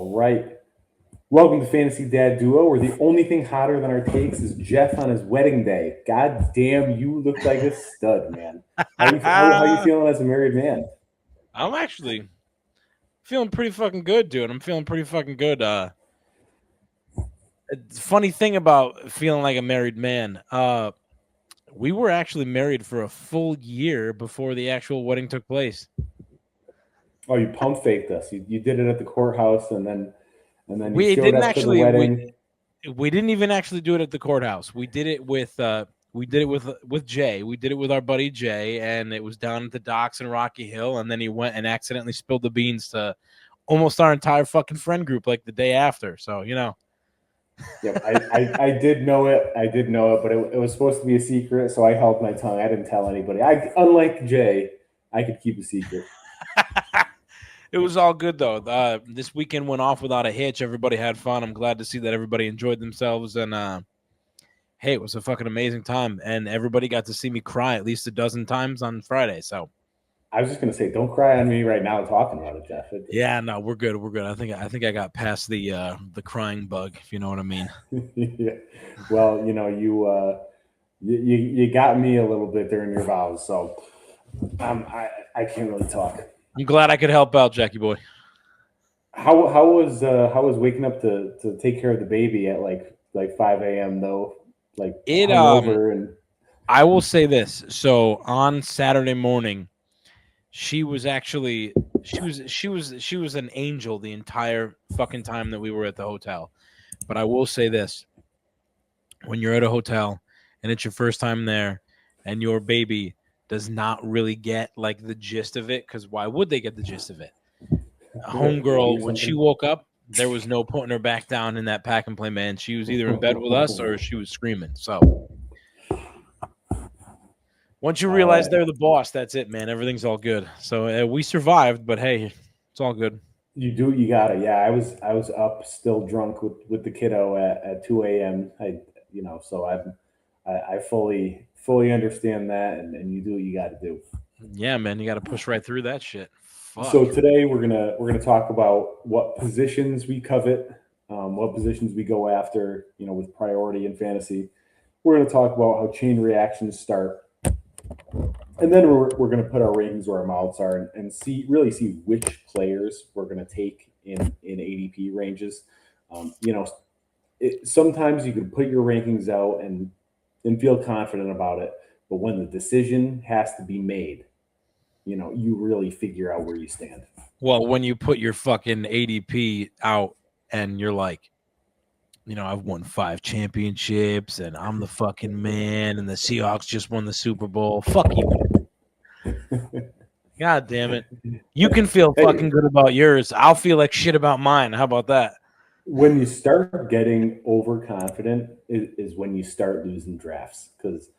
All right. Welcome to Fantasy Dad Duo, where the only thing hotter than our takes is Jeff on his wedding day. God damn, you look like a stud, man. How you I'm feeling as a married man? actually feeling pretty fucking good, dude. I'm feeling pretty fucking good. Funny thing about feeling like a married man. We were actually married for a full year before the actual wedding took place. Oh, you pump faked us. You did it at the courthouse, and then you We showed didn't up to the actually wedding. we didn't even actually do it at the courthouse. We did it with Jay. We did it with our buddy Jay, and it was down at the docks in Rocky Hill. And then he went and accidentally spilled the beans to almost our entire fucking friend group like the day after. So Yep, I did know it. I did know it, but it was supposed to be a secret, so I held my tongue. I didn't tell anybody. Unlike Jay, I could keep a secret. It was all good though. This weekend went off without a hitch. Everybody had fun. I'm glad to see that everybody enjoyed themselves. And hey, it was a fucking amazing time. And everybody got to see me cry at least a dozen times on Friday. So I was just gonna say, don't cry on me right now talking about it, Jeff. yeah, no, we're good. We're good. I think I got past the crying bug, if you know what I mean. Yeah. Well, you got me a little bit during your vows, so I can't really talk. I'm glad I could help out, Jackie boy. How was waking up to take care of the baby at like 5 a.m. though, like It hungover and I will say this. So on Saturday morning, she was an angel the entire fucking time that we were at the hotel. But I will say this: when you're at a hotel and it's your first time there, and your baby does not really get like the gist of it, because why would they get the gist of it? maybe Homegirl, or when she something. woke up, there was no putting her back down in that pack and play, man. She was either in bed with us or she was screaming. So once you All realize right. they're the boss, that's it, man. Everything's all good. So we survived, but hey, it's all good. You do, you got it. Yeah, I was up still drunk with the kiddo at 2 a.m. So I fully understand that, and you do what you got to do. Yeah, man, you got to push right through that shit. So Fuck. today we're gonna talk about what positions we covet, what positions we go after, with priority in fantasy. We're gonna talk about how chain reactions start, and then we're gonna put our rankings where our mouths are and see which players we're gonna take in ADP ranges. Sometimes you can put your rankings out and feel confident about it, but when the decision has to be made, you really figure out where you stand. Well, when you put your fucking ADP out and you're like, I've won 5 championships and I'm the fucking man, and the Seahawks just won the Super Bowl. Fuck you. God damn it. You can feel Hey, fucking good about yours. I'll feel like shit about mine. How about that? when you start getting overconfident is when you start losing drafts, because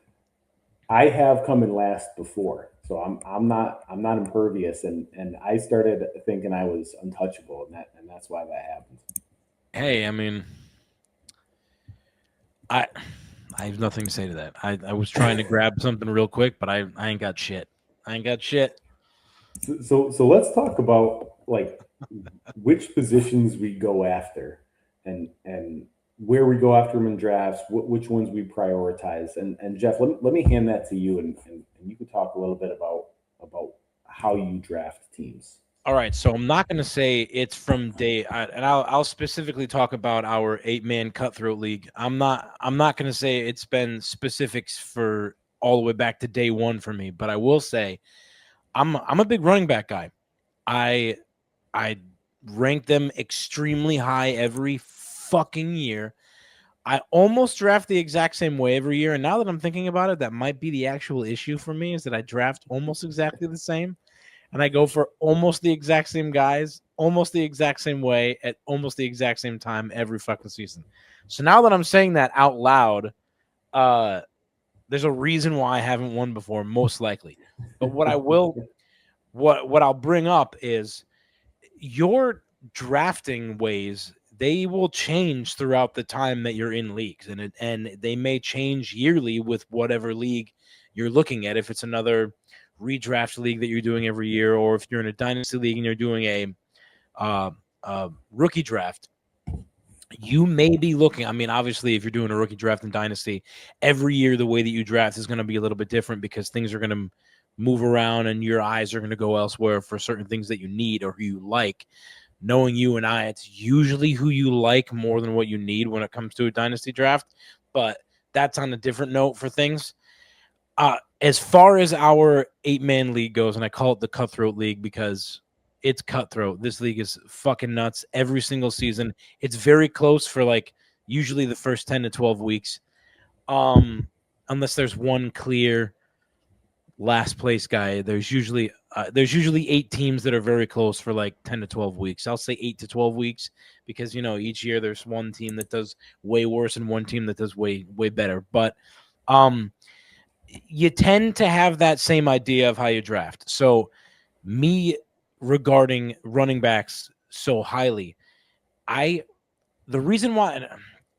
I have come in last before, so I'm not impervious, and I started thinking I was untouchable, and that's why that happened. Hey, I mean, I I have nothing to say to that. I was trying to grab something real quick, but I ain't got shit. I ain't got shit. So let's talk about like which positions we go after, and where we go after them in drafts, which ones we prioritize. And Jeff, let me hand that to you, and you could talk a little bit about how you draft teams. All right, so I'm not going to say it's from and I'll specifically talk about our 8-man cutthroat league. I'm not going to say it's been specifics for all the way back to day one for me, but I will say I'm a big running back guy. I I rank them extremely high every fucking year. I almost draft the exact same way every year, and now that I'm thinking about it, that might be the actual issue for me, is that I draft almost exactly the same, and I go for almost the exact same guys, almost the exact same way at almost the exact same time every fucking season. So now that I'm saying that out loud, uh, there's a reason why I haven't won before, most likely. But what I'll bring up is your drafting ways. They will change throughout the time that you're in leagues, and they may change yearly with whatever league you're looking at. If it's another redraft league that you're doing every year, or if you're in a dynasty league and you're doing uh, rookie draft, you may be looking. I mean, obviously, if you're doing a rookie draft in Dynasty, every year the way that you draft is going to be a little bit different because things are going to move around and your eyes are going to go elsewhere for certain things that you need or who you like. Knowing you and I, it's usually who you like more than what you need when it comes to a Dynasty draft. But that's on a different note for things. As far as our 8-man league goes, and I call it the Cutthroat League because it's cutthroat. This league is fucking nuts every single season. It's very close for like usually the first 10 to 12 weeks. Unless there's one clear last place guy, there's usually 8 teams that are very close for like 10 to 12 weeks. I'll say 8 to 12 weeks because each year there's one team that does way worse and one team that does way better. But you tend to have that same idea of how you draft. So me regarding running backs so highly, the reason why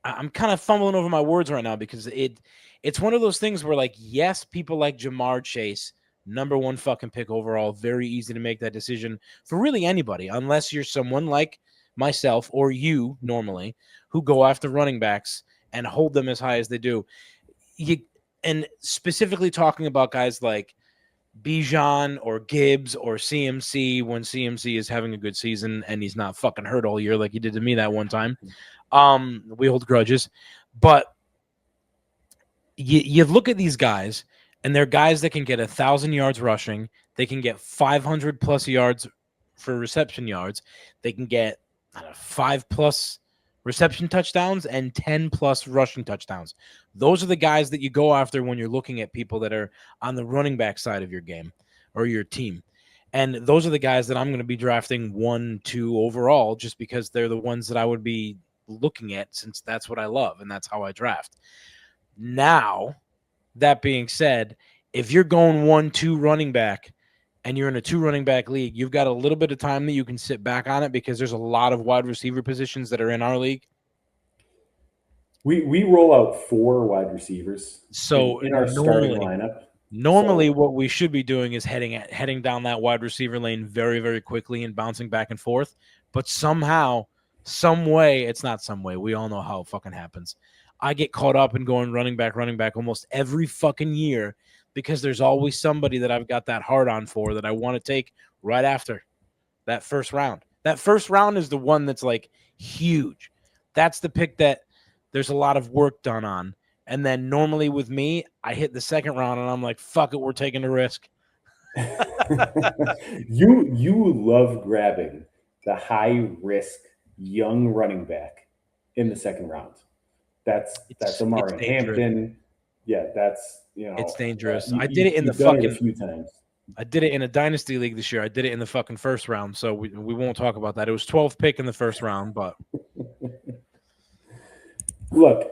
I'm kind of fumbling over my words right now because it's one of those things where, like, yes, people like Jamar Chase, number 1 fucking pick overall, very easy to make that decision for really anybody, unless you're someone like myself or you normally who go after running backs and hold them as high as they do. And specifically talking about guys like Bijan or Gibbs or CMC when CMC is having a good season and he's not fucking hurt all year like he did to me that one time. We hold grudges. But you look at these guys, and they're guys that can get 1,000 yards rushing. They can get 500 plus yards for reception yards. They can get 5 plus reception touchdowns and 10 plus rushing touchdowns. Those are the guys that you go after when you're looking at people that are on the running back side of your game or your team. And those are the guys that I'm going to be drafting 1, 2 overall just because they're the ones that I would be looking at since that's what I love and that's how I draft. Now, that being said, if you're going 1, 2 running back and you're in a 2 running back league, you've got a little bit of time that you can sit back on it because there's a lot of wide receiver positions that are in our league. We roll out 4 wide receivers in our starting lineup. Normally, what we should be doing is heading down that wide receiver lane very, very quickly and bouncing back and forth. But somehow, some way, it's not some way. We all know how it fucking happens. I get caught up in going running back almost every fucking year because there's always somebody that I've got that hard on for that I want to take right after that first round. That first round is the one that's like huge. That's the pick that there's a lot of work done on. And then normally with me, I hit the second round and I'm like, fuck it, we're taking a risk. You love grabbing the high risk young running back in the second round. That's Amari Hampton. Yeah, that's it's dangerous. I did it in the fucking a few times. I did it in a dynasty league this year. I did it in the fucking first round, so we won't talk about that. It was 12th pick in the first round, but look,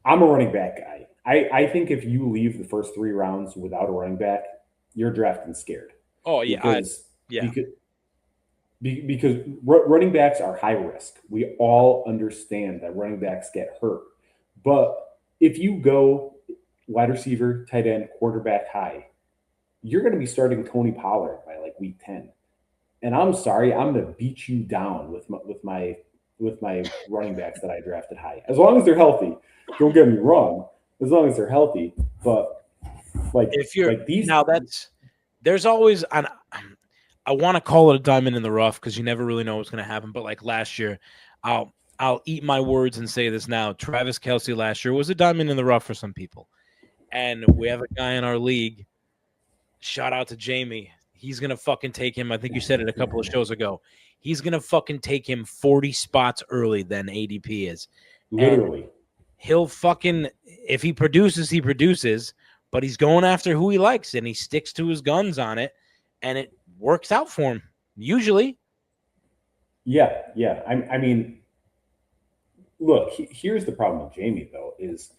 I'm a running back guy. I think if you leave the first 3 rounds without a running back, you're drafting scared. Oh yeah, because running backs are high risk. We all understand that running backs get hurt. But if you go wide receiver, tight end, quarterback high, you're going to be starting Tony Pollard by like week 10. And I'm sorry, I'm going to beat you down with my running backs that I drafted high. As long as they're healthy. Don't get me wrong. As long as they're healthy. But like if you're like these now there's always I want to call it a diamond in the rough because you never really know what's going to happen. But like last year, I'll eat my words and say this now. Travis Kelce last year was a diamond in the rough for some people. And we have a guy in our league. Shout out to Jamie. He's going to fucking take him. I think you said it a couple of shows ago. He's going to fucking take him 40 spots early than ADP is. Literally. And he'll fucking, if he produces, he produces. But he's going after who he likes, and he sticks to his guns on it. And it works out for him, usually. Yeah. I mean, look, here's the problem with Jamie, though, is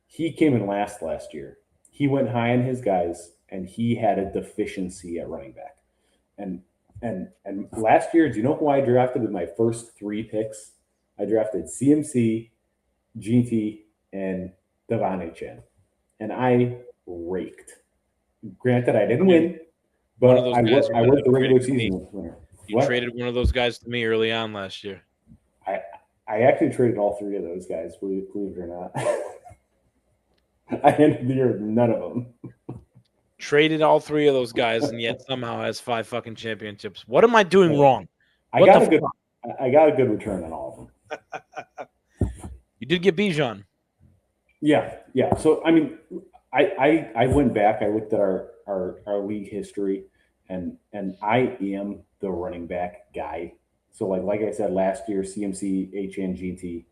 he came in last year. He went high on his guys, and he had a deficiency at running back. And last year, do you know who I drafted with my first 3 picks? I drafted CMC, GT, and Devon Chen. And I raked. Granted, I didn't win. But I was the regular season winner. You traded one of those guys to me early on last year. I actually traded all three of those guys, believe it or not. I ended the year with none of them. Traded all three of those guys, and yet somehow has 5 fucking championships. What am I doing wrong? I got a good return on all of them. You did get Bijan. Yeah. So I mean, I went back. I looked at our league history, and I am the running back guy. So like I said last year, CMC, HN, GT.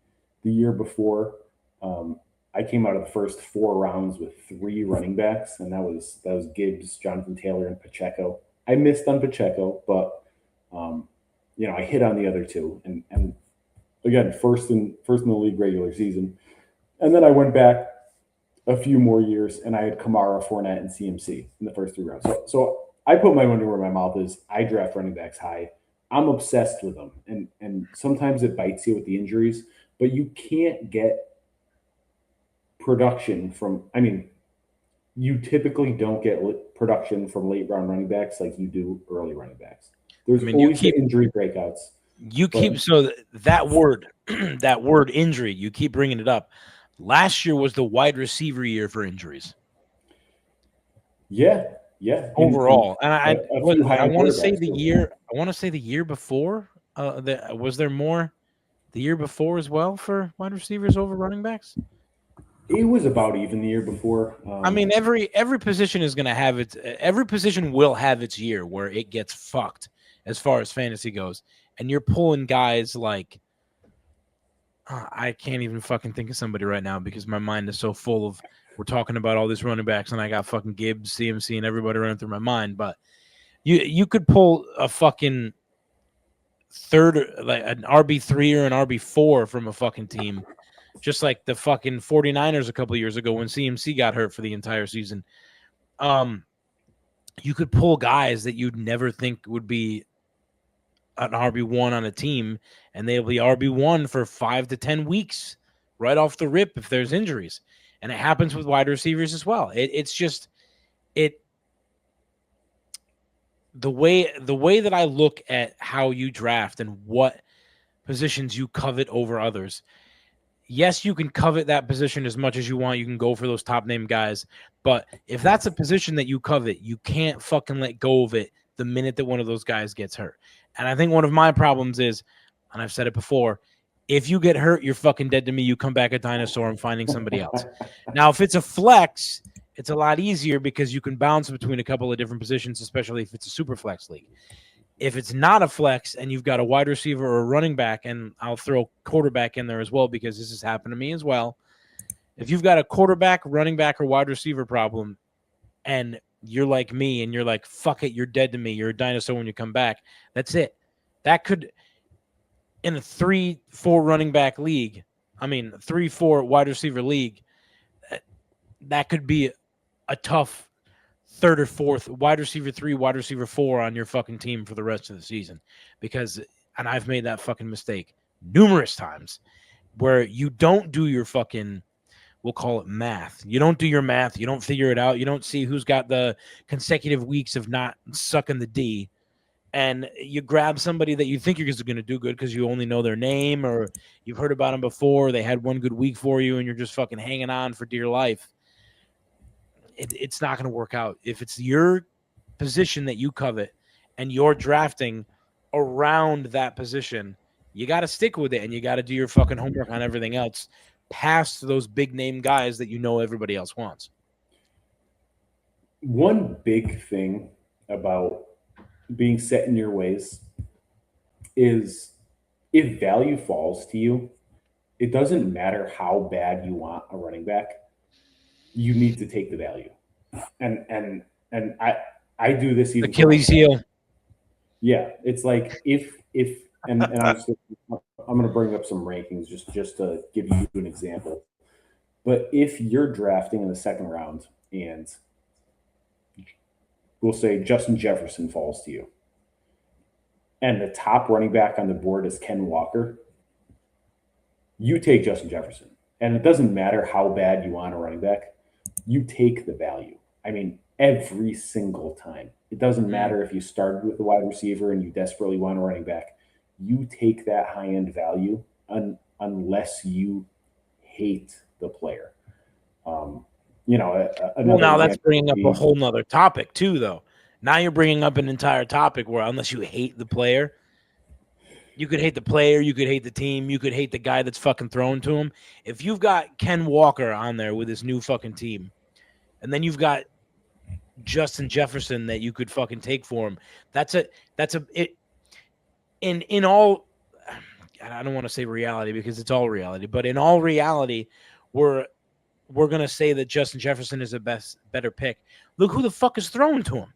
The year before, I came out of the first 4 rounds with 3 running backs, and that was Gibbs, Jonathan Taylor, and Pacheco. I missed on Pacheco, but I hit on the other 2, and again, first in the league regular season, and then I went back a few more years, and I had Kamara, Fournette, and CMC in the first 3 rounds. So I put my money where my mouth is. I draft running backs high. I'm obsessed with them, and sometimes it bites you with the injuries, but you can't get production from. I mean, you typically don't get production from late round running backs like you do early running backs. There's always injury breakouts. That word, that word injury, you keep bringing it up. Last year was the wide receiver year for injuries. Yeah. Overall, and I want to say the year. I want to say the year before. Was there more the year before as well for wide receivers over running backs? It was about even the year before. I mean, every position is going to have its. Every position will have its year where it gets fucked as far as fantasy goes, and you're pulling guys like. I can't even fucking think of somebody right now because my mind is so full of. We're talking about all these running backs, and I got fucking Gibbs, CMC, and everybody running through my mind. But you could pull a fucking third, like an RB3 or an RB4 from a fucking team, just like the fucking 49ers a couple of years ago when CMC got hurt for the entire season. You could pull guys that you'd never think would be an RB1 on a team, and they'll be RB1 for 5 to 10 weeks right off the rip if there's injuries. And it happens with wide receivers as well. It's just the way that I look at how you draft and what positions you covet over others. Yes, you can covet that position as much as you want. You can go for those top name guys. But if that's a position that you covet, you can't fucking let go of it the minute that one of those guys gets hurt. And I think one of my problems is, and I've said it before, if you get hurt, you're fucking dead to me. You come back a dinosaur. I'm finding somebody else. Now, if it's a flex, it's a lot easier because you can bounce between a couple of different positions, especially if it's a super flex league. If it's not a flex and you've got a wide receiver or a running back, and I'll throw quarterback in there as well because this has happened to me as well. If you've got a quarterback, running back, or wide receiver problem, and you're like me and you're like, fuck it, you're dead to me. You're a dinosaur when you come back. That's it. That could, in a 3-4 running back league, 3-4 wide receiver league, that could be a tough third or fourth wide receiver 3, wide receiver 4 on your fucking team for the rest of the season. Because, and I've made that fucking mistake numerous times, where you don't do your fucking, we'll call it math. You don't do your math. You don't figure it out. You don't see who's got the consecutive weeks of not sucking the D. And you grab somebody that you think you're going to do good because you only know their name or you've heard about them before. They had one good week for you and you're just fucking hanging on for dear life. It's not going to work out. If it's your position that you covet and you're drafting around that position, you got to stick with it and you got to do your fucking homework on everything else past those big name guys that you know everybody else wants. One big thing about being set in your ways is if value falls to you, it doesn't matter how bad you want a running back, you need to take the value. And I do this even Achilles heel. Yeah, it's like if and I'm going to bring up some rankings just to give you an example. But if you're drafting in the second round and we'll say Justin Jefferson falls to you, and the top running back on the board is Ken Walker, you take Justin Jefferson. And it doesn't matter how bad you want a running back, you take the value. I mean, every single time. It doesn't matter if you started with a wide receiver and you desperately want a running back. You take that high end value unless you hate the player. Well, Another now that's example bringing would up a be, whole nother topic too, though. Now you're bringing up an entire topic where unless you hate the player, you could hate the player, you could hate the team, you could hate the guy that's fucking thrown to him. If you've got Ken Walker on there with his new fucking team, and then you've got Justin Jefferson that you could fucking take for him, in all, I don't want to say reality because it's all reality, but in all reality, we're gonna say that Justin Jefferson is a better pick. Look who the fuck is thrown to him.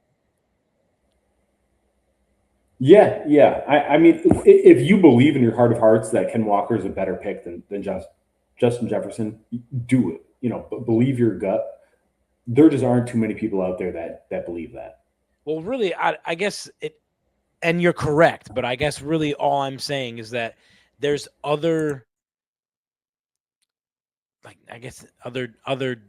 yeah. I mean, if you believe in your heart of hearts that Ken Walker is a better pick than Justin Jefferson, do it. Believe your gut. There just aren't too many people out there that believe that. Well, really, I guess it, and you're correct, but I guess really all I'm saying is that there's other, like, I guess other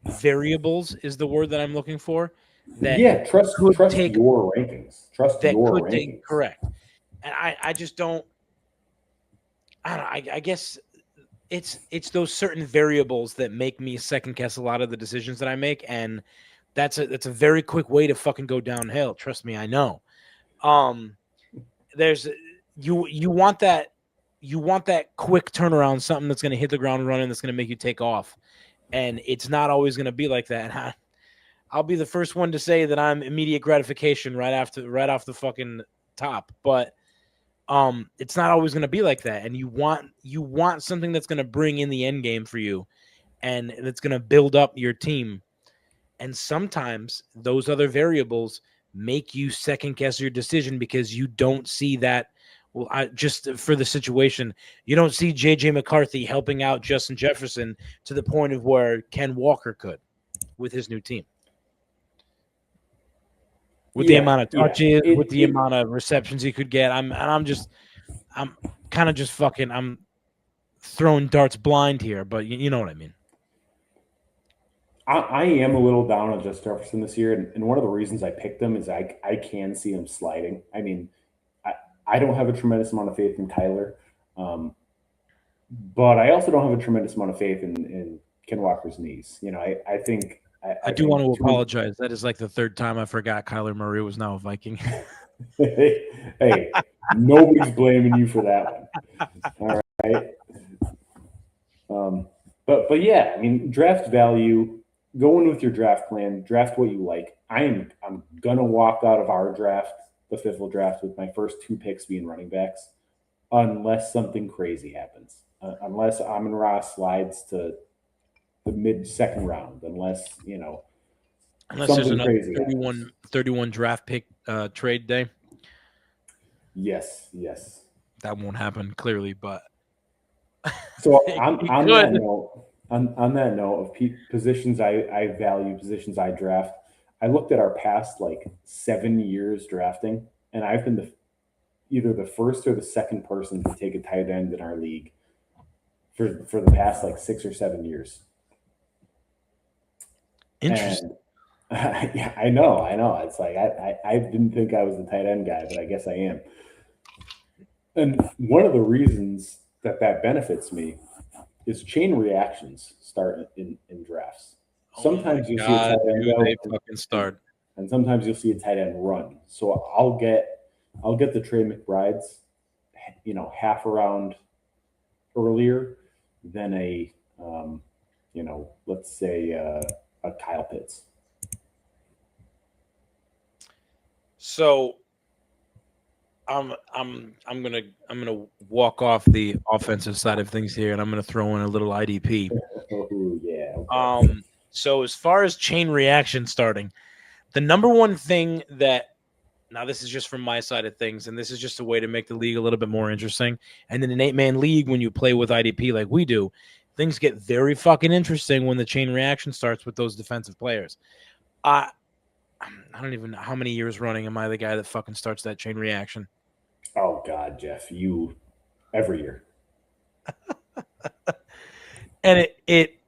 variables is the word that I'm looking for. That Yeah, trust could trust take your rankings. Trust that your could take rankings. correct, and I just don't. I don't know. I guess it's those certain variables that make me second guess a lot of the decisions that I make, and that's a very quick way to fucking go downhill. Trust me, I know. There's you want that quick turnaround, something that's going to hit the ground running, that's going to make you take off, and it's not always going to be like that. And I'll be the first one to say that I'm immediate gratification right off the fucking top, but it's not always going to be like that, and you want something that's going to bring in the end game for you, and that's going to build up your team. And sometimes those other variables make you second guess your decision because you don't see that. Well, just for the situation, you don't see JJ McCarthy helping out Justin Jefferson to the point of where Ken Walker could with his new team. With the amount of touches, with the amount of receptions he could get. I'm kind of just fucking, I'm throwing darts blind here, but you know what I mean. I am a little down on Justin Jefferson this year, and one of the reasons I picked him is I can see him sliding. I mean, I don't have a tremendous amount of faith in Tyler, but I also don't have a tremendous amount of faith in Ken Walker's knees. I think I do want to apologize. That is like the third time I forgot Kyler Murray was now a Viking. Hey, nobody's blaming you for that one. All right. But yeah, I mean, draft value. Go in with your draft plan. Draft what you like. I'm gonna walk out of our draft, the fifth draft, with my first two picks being running backs, unless something crazy happens. Unless Amon-Ra slides to the mid second round. Unless Unless there's something another crazy 31 draft pick trade day. Yes. That won't happen clearly, but so on that note, on that note of positions I value, positions I draft, I looked at our past like 7 years drafting, and I've been either the first or the second person to take a tight end in our league for the past like 6 or 7 years. Interesting. And yeah, I know. It's like I didn't think I was the tight end guy, but I guess I am. And one of the reasons that benefits me is chain reactions start in drafts. Sometimes you'll see a tight end go, they fucking start, and sometimes you'll see a tight end run. So I'll get the Trey McBrides, half a round earlier than a, let's say a Kyle Pitts. So I'm gonna walk off the offensive side of things here, and I'm gonna throw in a little IDP. Oh yeah. Okay. So as far as chain reaction starting, the number one thing that, now this is just from my side of things, and this is just a way to make the league a little bit more interesting. And in an 8-man league, when you play with IDP like we do, things get very fucking interesting when the chain reaction starts with those defensive players. I don't even know how many years running am I the guy that fucking starts that chain reaction. Oh God, Jeff, you every year. And it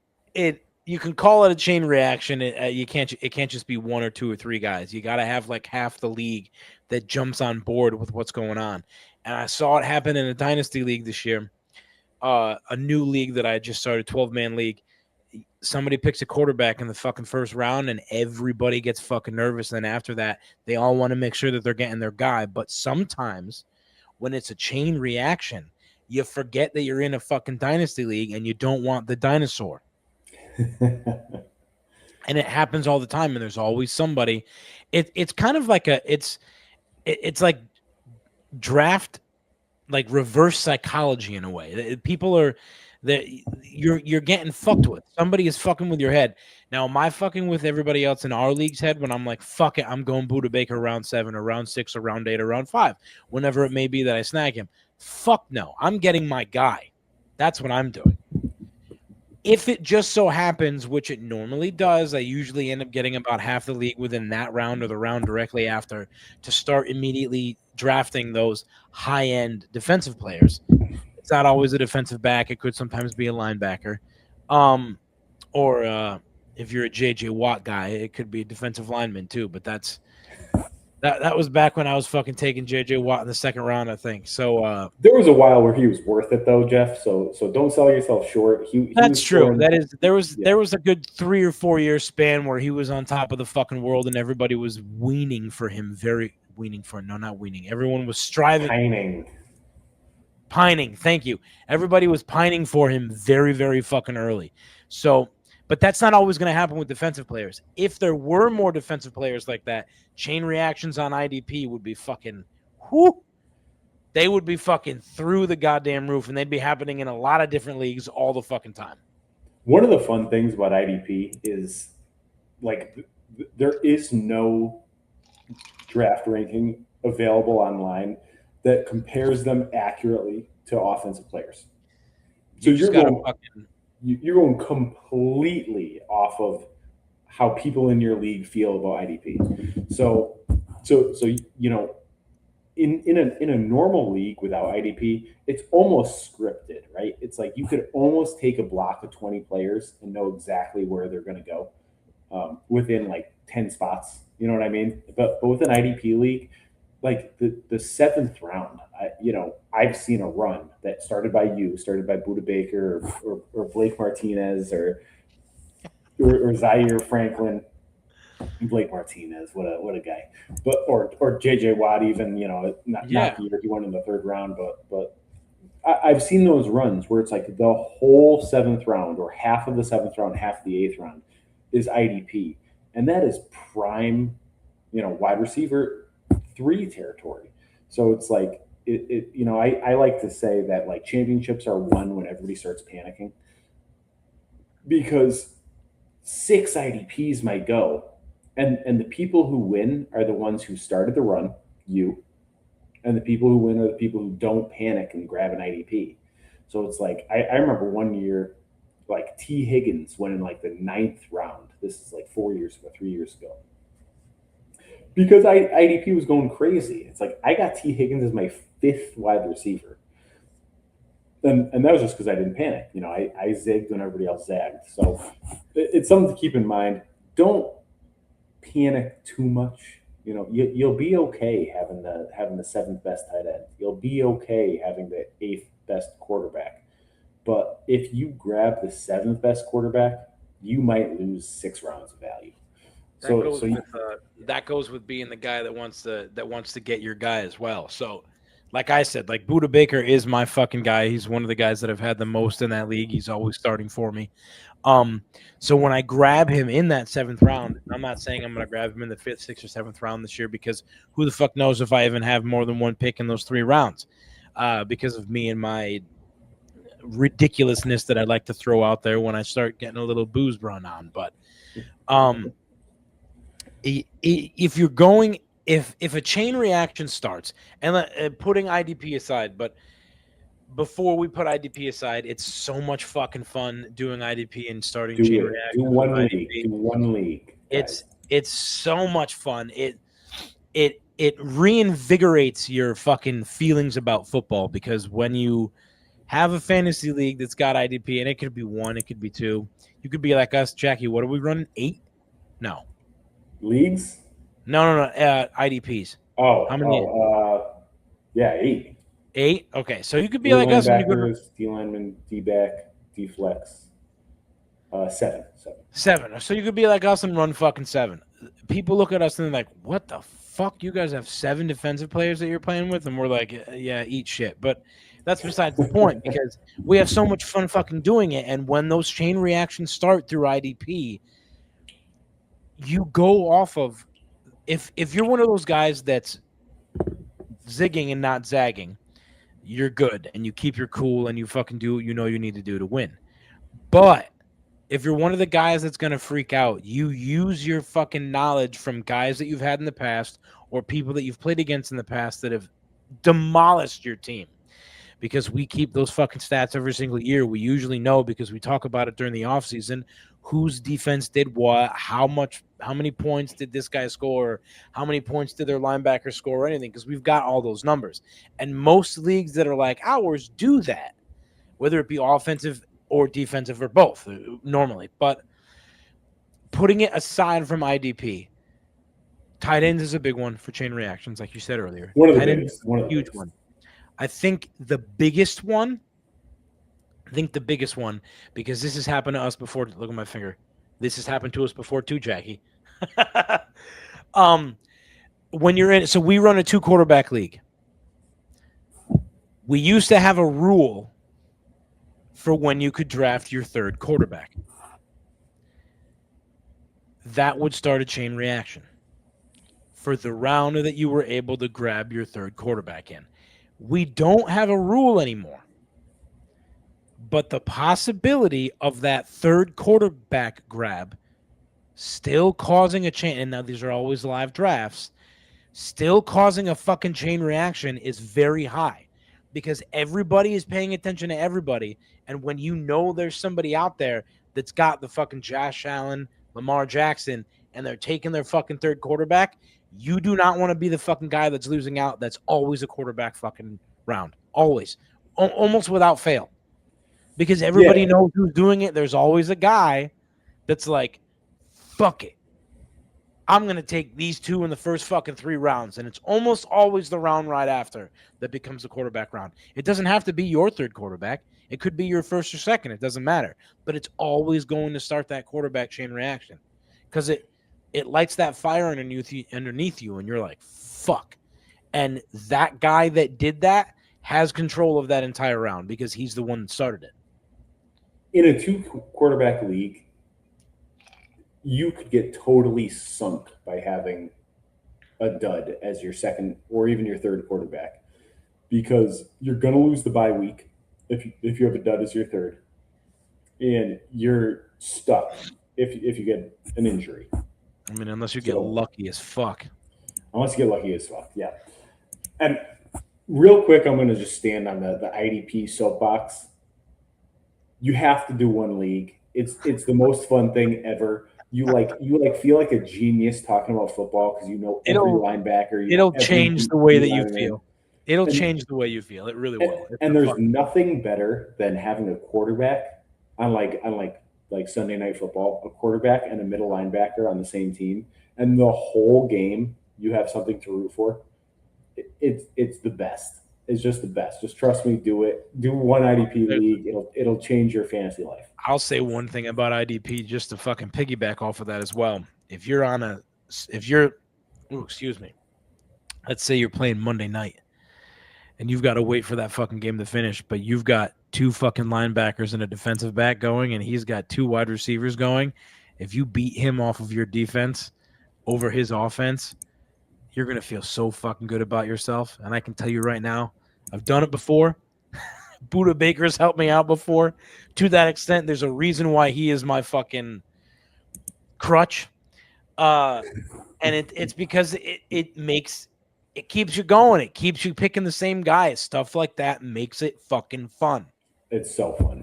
you can call it a chain reaction. It can't just be one or two or three guys. You got to have like half the league that jumps on board with what's going on. And I saw it happen in a dynasty league this year, a new league that I just started, 12-man league. Somebody picks a quarterback in the fucking first round, and everybody gets fucking nervous. And after that, they all want to make sure that they're getting their guy. But sometimes, when it's a chain reaction, you forget that you're in a fucking dynasty league and you don't want the dinosaur. And it happens all the time, and there's always somebody. It's kind of like it's like draft, like reverse psychology in a way. People are that you're getting fucked with. Somebody is fucking with your head. Now, am I fucking with everybody else in our league's head when I'm like, fuck it, I'm going Buda Baker round 7 or round 6 or round 8 or round 5, whenever it may be that I snag him? Fuck no, I'm getting my guy. That's what I'm doing. If it just so happens, which it normally does, I usually end up getting about half the league within that round or the round directly after to start immediately drafting those high-end defensive players. It's not always a defensive back. It could sometimes be a linebacker. Or if you're a J.J. Watt guy, it could be a defensive lineman too. But that was back when I was fucking taking J.J. Watt in the second round, I think. So there was a while where he was worth it though, Jeff. So don't sell yourself short. He that's was true. scoring, There was a good 3 or 4 year span where he was on top of the fucking world, and everybody was weaning for him. Not weaning. Everyone was striving. Pining. Thank you. Everybody was pining for him very, very fucking early. So, but that's not always going to happen with defensive players. If there were more defensive players like that, chain reactions on IDP would be fucking whoo. They would be fucking through the goddamn roof, and they'd be happening in a lot of different leagues all the fucking time. One of the fun things about IDP is like there is no draft ranking available online that compares them accurately to offensive players. So you're going completely off of how people in your league feel about IDP. So you know, in a normal league without IDP, it's almost scripted, right? It's like you could almost take a block of 20 players and know exactly where they're going to go within like 10 spots. You know what I mean? But with an IDP league, like the seventh round, I've seen a run that started by Buda Baker or Blake Martinez or Zaire Franklin. Blake Martinez, what a guy! But or JJ Watt, even not the year he won in the third round, but I've seen those runs where it's like the whole seventh round or half of the seventh round, half of the eighth round is IDP, and that is prime, wide receiver 3 territory. So it's like I like to say that like championships are won when everybody starts panicking, because 6 IDPs might go. And the people who win are the ones who started the run, you, and the people who win are the people who don't panic and grab an IDP. So it's like I remember one year, like T. Higgins went in like the 9th round. This is like 3 years ago. Because IDP was going crazy. It's like I got T. Higgins as my 5th wide receiver. And that was just because I didn't panic. I zigged when everybody else zagged. So it's something to keep in mind. Don't panic too much. You'll be okay having the 7th best tight end. You'll be okay having the 8th best quarterback. But if you grab the 7th best quarterback, you might lose 6 rounds of value. That goes with being the guy that wants to get your guy as well. So, like I said, like Buda Baker is my fucking guy. He's one of the guys that I've had the most in that league. He's always starting for me. So when I grab him in that 7th round, I'm not saying I'm going to grab him in the 5th, 6th, or 7th round this year, because who the fuck knows if I even have more than one pick in those 3 rounds, because of me and my ridiculousness that I like to throw out there when I start getting a little booze run on. But if you're going, if a chain reaction starts, and putting IDP aside, but before we put IDP aside, it's so much fucking fun doing IDP and starting chain reactions. Do one league. It's so much fun. It reinvigorates your fucking feelings about football, because when you have a fantasy league that's got IDP, and it could be 1, it could be 2. You could be like us, Jackie. What are we running? 8? No. Leagues? No. IDPs. How many? Yeah, 8. 8? Okay. So you could be 3 like us and you could linebackers, D lineman, D back, D flex. 7. 7. So you could be like us and run fucking 7. People look at us and they're like, what the fuck? You guys have 7 defensive players that you're playing with? And we're like, yeah, eat shit. But that's besides the point because we have so much fun fucking doing it. And when those chain reactions start through IDP, you go off of if you're one of those guys that's zigging and not zagging, you're good and you keep your cool and you fucking do what you know you need to do to win. But if you're one of the guys that's going to freak out, you use your fucking knowledge from guys that you've had in the past or people that you've played against in the past that have demolished your team. Because we keep those fucking stats every single year. We usually know because we talk about it during the offseason whose defense did what, how many points did this guy score, how many points did their linebacker score or anything, because we've got all those numbers. And most leagues that are like ours do that, whether it be offensive or defensive or both normally. But putting it aside from IDP, tight ends is a big one for chain reactions, like you said earlier. One of the tight biggest. One of the huge biggest. one. I think the biggest one, because this has happened to us before. Look at my finger. This has happened to us before too, Jackie. When you're in, so we run a 2 quarterback league. We used to have a rule for when you could draft your 3rd quarterback. That would start a chain reaction for the round that you were able to grab your 3rd quarterback in. We don't have a rule anymore. But the possibility of that 3rd quarterback grab still causing a chain, and now these are always live drafts, still causing a fucking chain reaction is very high because everybody is paying attention to everybody. And when you know there's somebody out there that's got the fucking Josh Allen, Lamar Jackson, and they're taking their fucking 3rd quarterback, you do not want to be the fucking guy that's losing out. That's always a quarterback fucking round. Always. Almost without fail. Because everybody knows who's doing it. There's always a guy that's like, fuck it. I'm going to take these 2 in the first fucking 3 rounds. And it's almost always the round right after that becomes the quarterback round. It doesn't have to be your 3rd quarterback. It could be your 1st or 2nd. It doesn't matter. But it's always going to start that quarterback chain reaction because it lights that fire underneath you and you're like, fuck. And that guy that did that has control of that entire round because he's the one that started it. In a 2 quarterback league, you could get totally sunk by having a dud as your 2nd or even your 3rd quarterback because you're going to lose the bye week if you have a dud as your 3rd, and you're stuck if you get an injury. I mean, unless you get lucky as fuck. Yeah. And real quick, I'm going to just stand on the IDP soapbox. You have to do 1 league. It's the most fun thing ever. You feel like a genius talking about football because you know every linebacker. It'll change the way that you feel. It'll change the way you feel. It really will. And there's nothing better than having a quarterback on like Sunday Night Football, a quarterback and a middle linebacker on the same team, and the whole game you have something to root for. It's the best. It's just the best. Just trust me. Do it. Do 1 IDP league. It'll change your fantasy life. I'll say one thing about IDP just to fucking piggyback off of that as well. Let's say you're playing Monday night and you've got to wait for that fucking game to finish, but you've got 2 fucking linebackers and a defensive back going, and he's got 2 wide receivers going. If you beat him off of your defense over his offense, you're going to feel so fucking good about yourself. And I can tell you right now, I've done it before. Buda Baker's helped me out before. To that extent, there's a reason why he is my fucking crutch. And it's because it keeps you going. It keeps you picking the same guy. Stuff like that makes it fucking fun. It's so fun.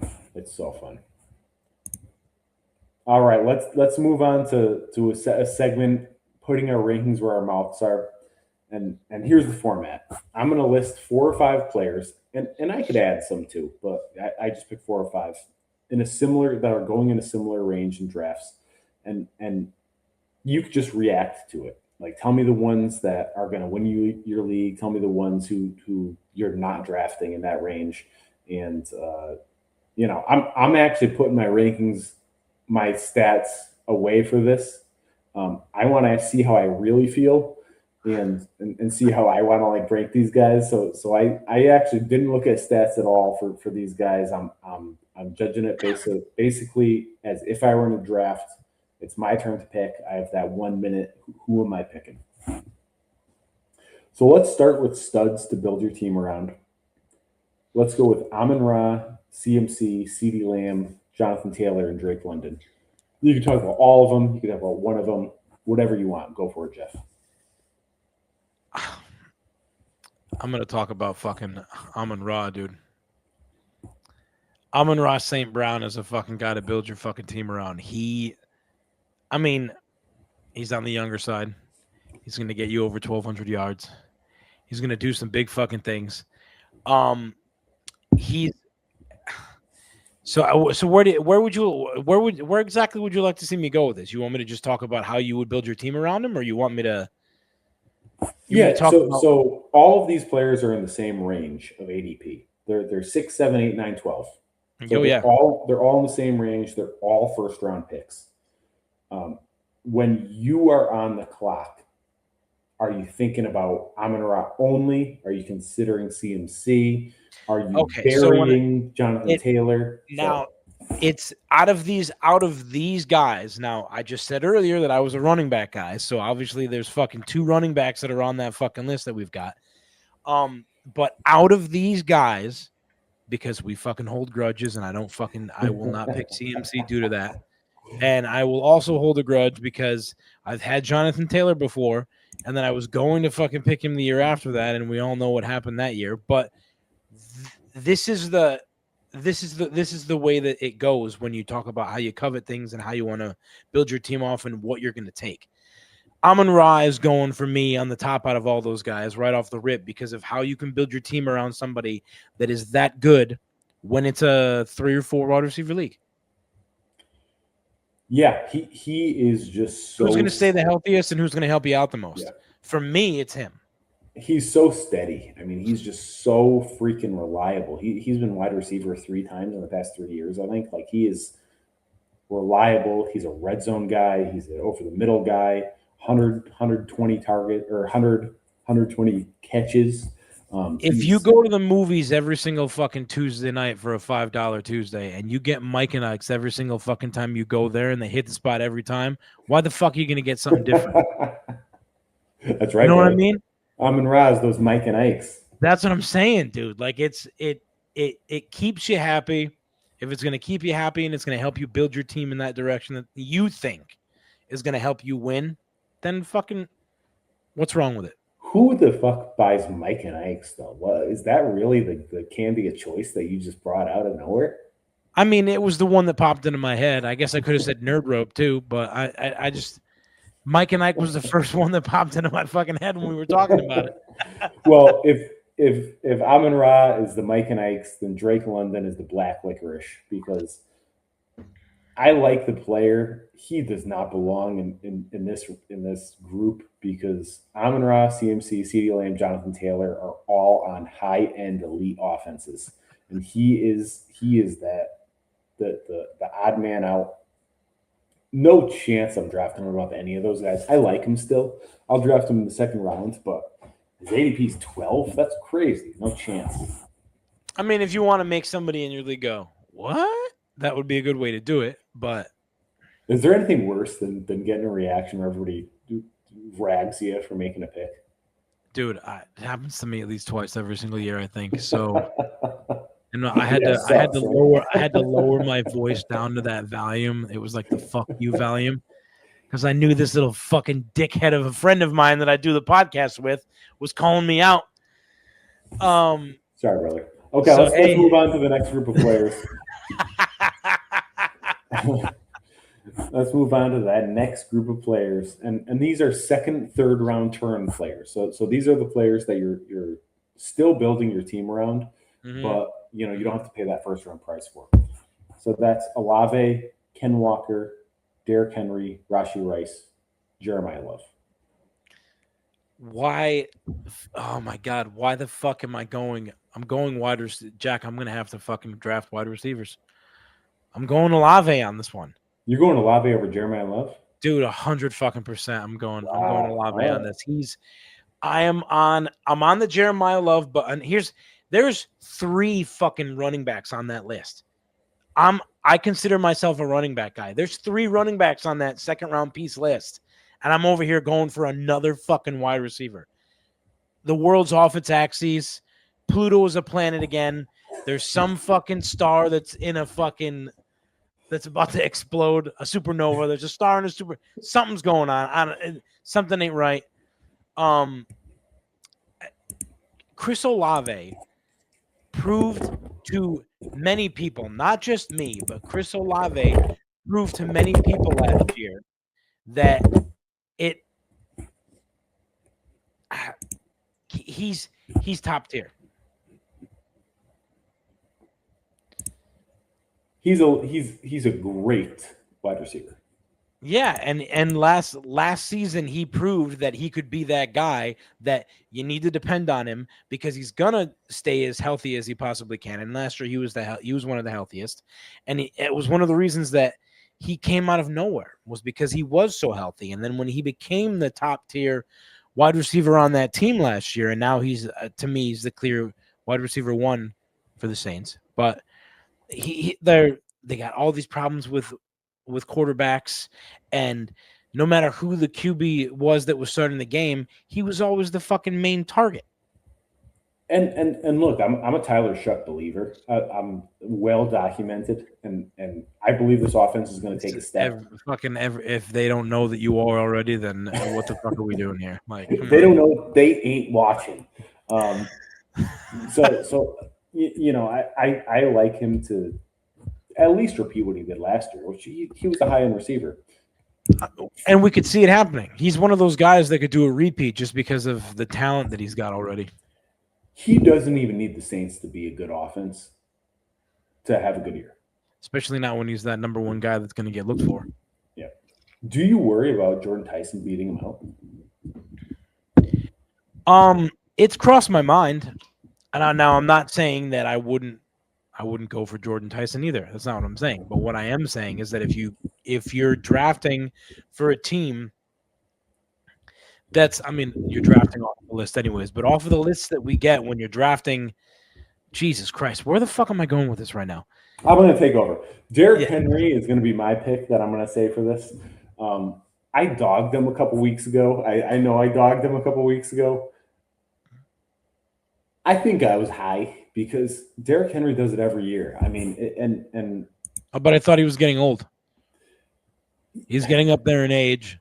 All right, let's move on to a segment, putting our rankings where our mouths are. And here's the format. I'm going to list 4 or 5 players, and I could add some too, but I just picked 4 or 5 in a similar that are going in a similar range in drafts, and you could just react to it. Like, tell me the ones that are going to win you your league. Tell me the ones who you're not drafting in that range, and I'm actually putting my rankings, my stats away for this. I want to see how I really feel, and see how I want to like rank these guys. So I actually didn't look at stats at all for these guys. I'm judging it basically as if I were in a draft. It's my turn to pick. I have that 1 minute. Who am I picking? So let's start with studs to build your team around. Let's go with Amon Ra, CMC, CeeDee Lamb, Jonathan Taylor, and Drake London. You can talk about all of them. You can talk about one of them. Whatever you want. Go for it, Jeff. I'm going to talk about fucking Amon Ra, dude. Amon Ra St. Brown is a fucking guy to build your fucking team around. He's on the younger side. He's going to get you over 1,200 yards. He's going to do some big fucking things. He's so where exactly would you like to see me go with this? You want me to just talk about how you would build your team around him, or you want me to? So all of these players are in the same range of ADP. They're 6, 7, 8, 9, 12. So they're all in the same range. They're all first round picks. When you are on the clock, are you thinking about Amon Ra only? Are you considering CMC? Are you burying Jonathan Taylor? Now, it's out of these guys. Now, I just said earlier that I was a running back guy, so obviously there's fucking 2 running backs that are on that fucking list that we've got. But out of these guys, because we fucking hold grudges, and I will not pick CMC due to that. And I will also hold a grudge because I've had Jonathan Taylor before, and then I was going to fucking pick him the year after that, and we all know what happened that year. But this is the way that it goes when you talk about how you covet things and how you want to build your team off and what you're going to take. Amon Ra is going for me on the top out of all those guys right off the rip because of how you can build your team around somebody that is that good when it's a 3 or 4 wide receiver league. Yeah, he is just so. Who's going to stay the healthiest and who's going to help you out the most? Yeah. For me, it's him. He's so steady. I mean, he's just so freaking reliable. He's been wide receiver 3 times in the past 3 years, I think. Like, he is reliable. He's a red zone guy. He's an over the middle guy. 120 target or 120 catches. If you go to the movies every single fucking Tuesday night for a $5 Tuesday and you get Mike and Ike's every single fucking time you go there and they hit the spot every time, why the fuck are you going to get something different? That's right. You know what I mean? Amon Ra, those Mike and Ike's. That's what I'm saying, dude. Like, it keeps you happy. If it's going to keep you happy and it's going to help you build your team in that direction that you think is going to help you win, then fucking what's wrong with it? Who the fuck buys Mike and Ike's, though? What, is that really the candy of choice that you just brought out of nowhere? I mean, it was the one that popped into my head. I guess I could have said Nerd Rope too, but I just Mike and Ike was the first one that popped into my fucking head when we were talking about it. Well, if Amon Ra is the Mike and Ike's, then Drake London is the black licorice, because I like the player. He does not belong in this group because Amon Ra, CMC, CeeDee Lamb, Jonathan Taylor are all on high end elite offenses, and he is that the odd man out. No chance I'm drafting him above any of those guys. I like him still. I'll draft him in the second round, but his ADP is 12. That's crazy. No chance. I mean, if you want to make somebody in your league go, what? That would be a good way to do it. But is there anything worse than getting a reaction where everybody rags you for making a pick? Dude, it happens to me at least twice every single year, I think. So, and I had to lower my voice down to that volume. It was like the fuck you volume, because I knew this little fucking dickhead of a friend of mine that I do the podcast with was calling me out. Sorry, brother. Okay, so, let's move on to the next group of players. Let's move on to that next group of players, and these are second, third round turn players. So these are the players that you're still building your team around, but you don't have to pay that first round price for. So that's Olave, Ken Walker, Derrick Henry, Rashi Rice, Jeremiah Love. Why? Oh my God! Why the fuck am I going? I'm going wide receiver. Jack, I'm gonna have to fucking draft wide receivers. I'm going Olave on this one. You're going Olave over Jeremiah Love? Dude, 100%. I'm going Olave Wow. on this. I'm on the Jeremiah Love, but there's 3 fucking running backs on that list. I consider myself a running back guy. There's 3 running backs on that second round piece list, and I'm over here going for another fucking wide receiver. The world's off its axis. Pluto is a planet again. There's some fucking star that's about to explode, a supernova. There's a star in a something's going on. Something ain't right. Chris Olave proved to many people, not just me, but Chris Olave proved to many people last year that he's top tier. He's a great wide receiver. Yeah, and last season he proved that he could be that guy that you need to depend on him because he's gonna stay as healthy as he possibly can. And last year he was one of the healthiest, and it was one of the reasons that he came out of nowhere was because he was so healthy. And then when he became the top tier wide receiver on that team last year, and now he's to me he's the clear wide receiver 1 for the Saints. But they got all these problems with quarterbacks, and no matter who the QB was that was starting the game, he was always the fucking main target. And look, I'm a Tyler Shuck believer. I'm well documented, and I believe this offense is going to take a step. If they don't know that you are already, then what the fuck are we doing here? Like they don't know, they ain't watching. So I like him to at least repeat what he did last year, which he was a high end receiver. And we could see it happening. He's one of those guys that could do a repeat just because of the talent that he's got already. He doesn't even need the Saints to be a good offense to have a good year. Especially not when he's that number 1 guy that's going to get looked for. Yeah. Do you worry about Jordan Tyson beating him out? It's crossed my mind. And now I'm not saying that I wouldn't go for Jordan Tyson either. That's not what I'm saying. But what I am saying is that if you're drafting for a team you're drafting off the list anyways, but off of the lists that we get when you're drafting, Jesus Christ, where the fuck am I going with this right now? I'm going to take over. Derrick Henry is going to be my pick that I'm going to say for this. I dogged him a couple weeks ago. I know I dogged him a couple weeks ago. I think I was high because Derrick Henry does it every year. I mean, but I thought he was getting old. He's getting up there in age.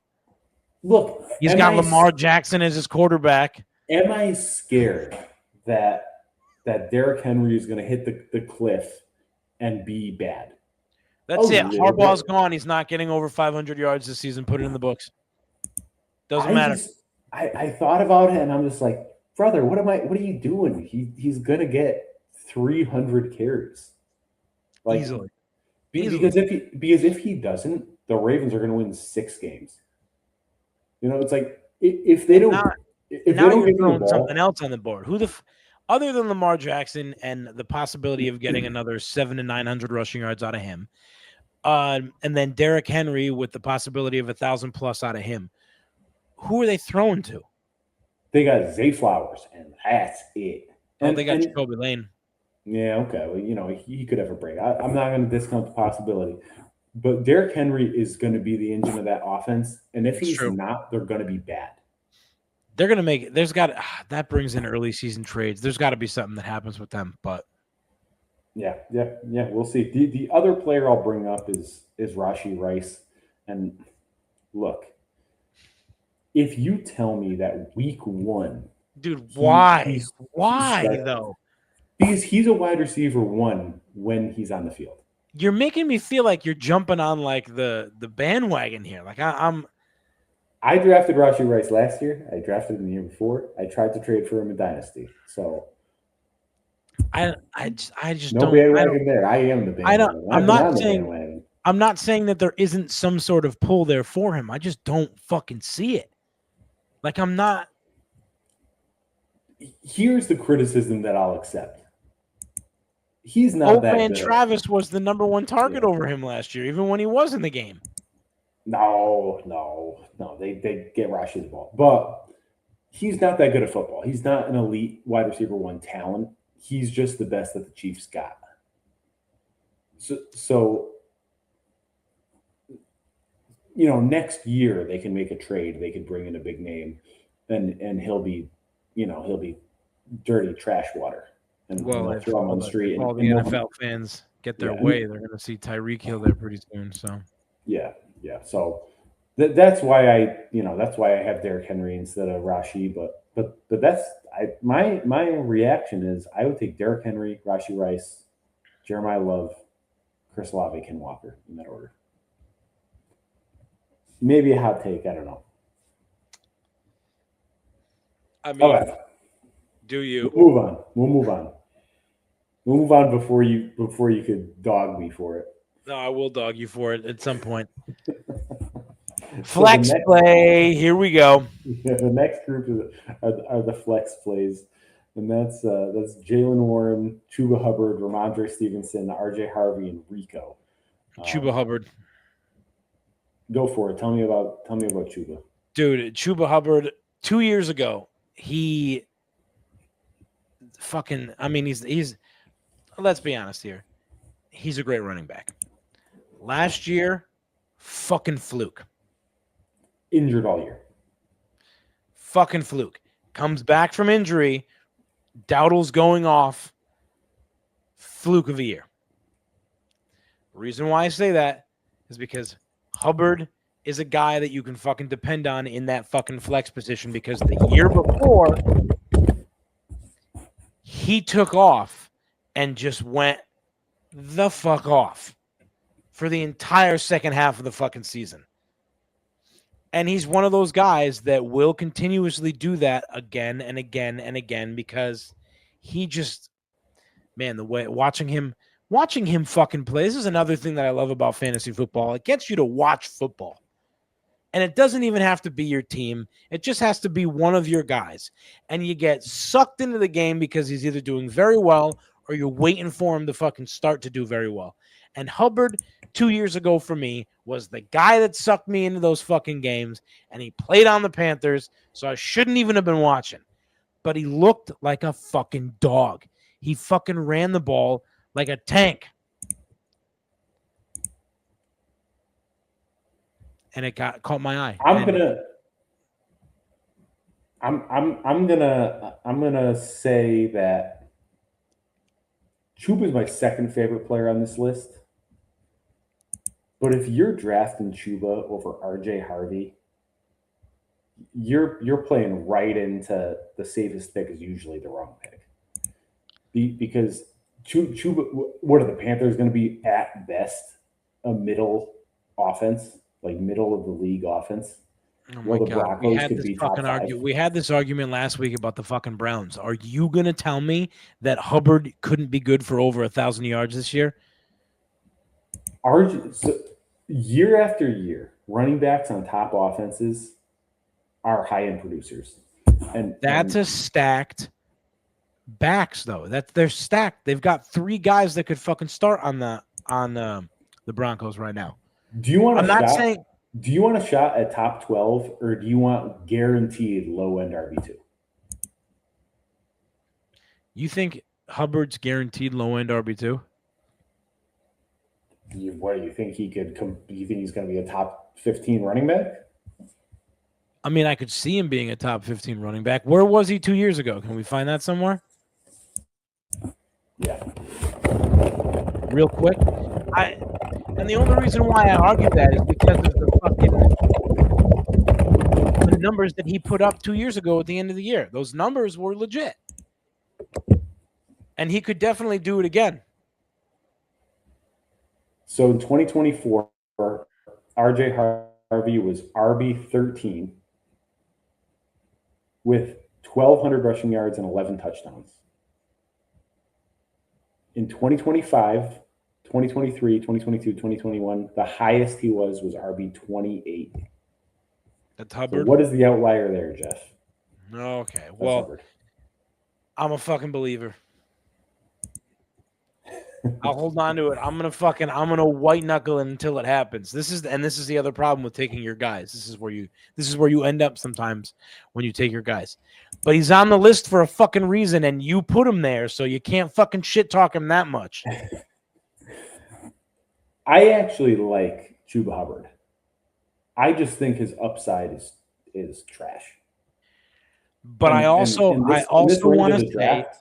Look, he's got Lamar Jackson as his quarterback. Am I scared that Derrick Henry is going to hit the cliff and be bad? That's it. Harbaugh's gone. He's not getting over 500 yards this season. Put it in the books. Doesn't matter. I thought about it, and I'm just like, brother, what are you doing? He's going to get 300 carries. Like, Easily. Because if he doesn't, the Ravens are going to win 6 games. It's like if they don't get the ball, something else on the board. Other than Lamar Jackson and the possibility of getting another 700 to 900 rushing yards out of him, and then Derrick Henry with the possibility of 1,000 plus out of him, who are they throwing to? They got Zay Flowers, and that's it. And they got Jacoby Lane. Yeah, okay. Well, he could have a break. I'm not going to discount the possibility. But Derrick Henry is going to be the engine of that offense. And if he's not, they're going to be bad. They're going to make it. That brings in early season trades. There's got to be something that happens with them. But yeah. We'll see. The other player I'll bring up is Rashi Rice. And look, if you tell me that week 1, dude, why though? Because he's a wide receiver 1 when he's on the field. You're making me feel like you're jumping on like the bandwagon here. Like I drafted Rashi Rice last year. I drafted him the year before. I tried to trade for him in Dynasty. So I just No don't. bandwagon there. I am the I don't. bandwagon. I'm I've been on not the saying. bandwagon. I'm not saying that there isn't some sort of pull there for him. I just don't fucking see it. Like I'm not. Here's the criticism that I'll accept. He's not Old that man good. Travis was the number one target Yeah. over him last year, even when he was in the game. No. They get Rashi the ball. But he's not that good at football. He's not an elite wide receiver one talent. He's just the best that the Chiefs got. So next year they can make a trade. They could bring in a big name, and he'll be dirty trash water, and Well, they'll if throw him on the if street, all the and NFL fans get their yeah, way, they're going to see Tyreek Hill there pretty soon. So yeah. So that's why I have Derrick Henry instead of Rashi. But that's my reaction is I would take Derrick Henry, Rashi Rice, Jeremiah Love, Chris Olave, Ken Walker in that order. Maybe a hot take. I don't know. I mean, All right, do you? we'll move on. We'll move on before you could dog me for it. No, I will dog you for it at some point. So Flex play. Here we go. Yeah, the next group are the flex plays, and that's Jalen Warren, Chuba Hubbard, Ramondre Stevenson, R.J. Harvey, and Rico. Chuba Hubbard. Go for it. Tell me about Chuba. Dude, Chuba Hubbard 2 years ago, he fucking I mean he's let's be honest here. He's a great running back. Last year, fucking fluke. Injured all year. Fucking fluke. Comes back from injury, Dowdle's going off. Fluke of the year. Reason why I say that is because Hubbard is a guy that you can fucking depend on in that fucking flex position because the year before he took off and just went the fuck off for the entire second half of the fucking season. And he's one of those guys that will continuously do that again and again and again because he just, man, the way watching him fucking play. This is another thing that I love about fantasy football. It gets you to watch football. And it doesn't even have to be your team. It just has to be one of your guys. And you get sucked into the game because he's either doing very well or you're waiting for him to fucking start to do very well. And Hubbard, 2 years ago for me, was the guy that sucked me into those fucking games. And he played on the Panthers, so I shouldn't even have been watching. But he looked like a fucking dog. He fucking ran the ball like a tank. And it caught my eye. I'm gonna say that Chuba is my second favorite player on this list. But if you're drafting Chuba over R.J. Harvey, you're playing right into the safest pick is usually the wrong pick. Because Chuba, what are the Panthers going to be at best? A middle offense, like middle of the league offense. Oh my the God. Broncos could be top five. We had this argument last week about the fucking Browns. Are you going to tell me that Hubbard couldn't be good for over 1,000 yards this year? So year after year, running backs on top offenses are high-end producers. And that's a stacked backs, though. They're stacked. They've got 3 guys that could fucking start on the Broncos right now. Do you want Do you want a shot at top 12, or do you want guaranteed low-end RB2? You think Hubbard's guaranteed low-end RB2? What do you think he could come? Do you think he's going to be a top 15 running back? I mean, I could see him being a top 15 running back. Where was he 2 years ago? Can we find that somewhere? Yeah. Real quick. And the only reason why I argue that is because of the numbers that he put up 2 years ago at the end of the year. Those numbers were legit. And he could definitely do it again. So in 2024, R.J. Harvey was RB13 with 1,200 rushing yards and 11 touchdowns. In 2025, 2023, 2022, 2021, the highest he was RB28. That's So Hubbard. what is the outlier there, Jeff? Okay. That's Well, Hubbard. I'm a fucking believer. I'll hold on to it. I'm gonna white knuckle it until it happens. This is the other problem with taking your guys. This is where you end up sometimes when you take your guys. But he's on the list for a fucking reason, and you put him there, so you can't fucking shit talk him that much. I actually like Chuba Hubbard. I just think his upside is trash. But I also in this range want of to the say draft,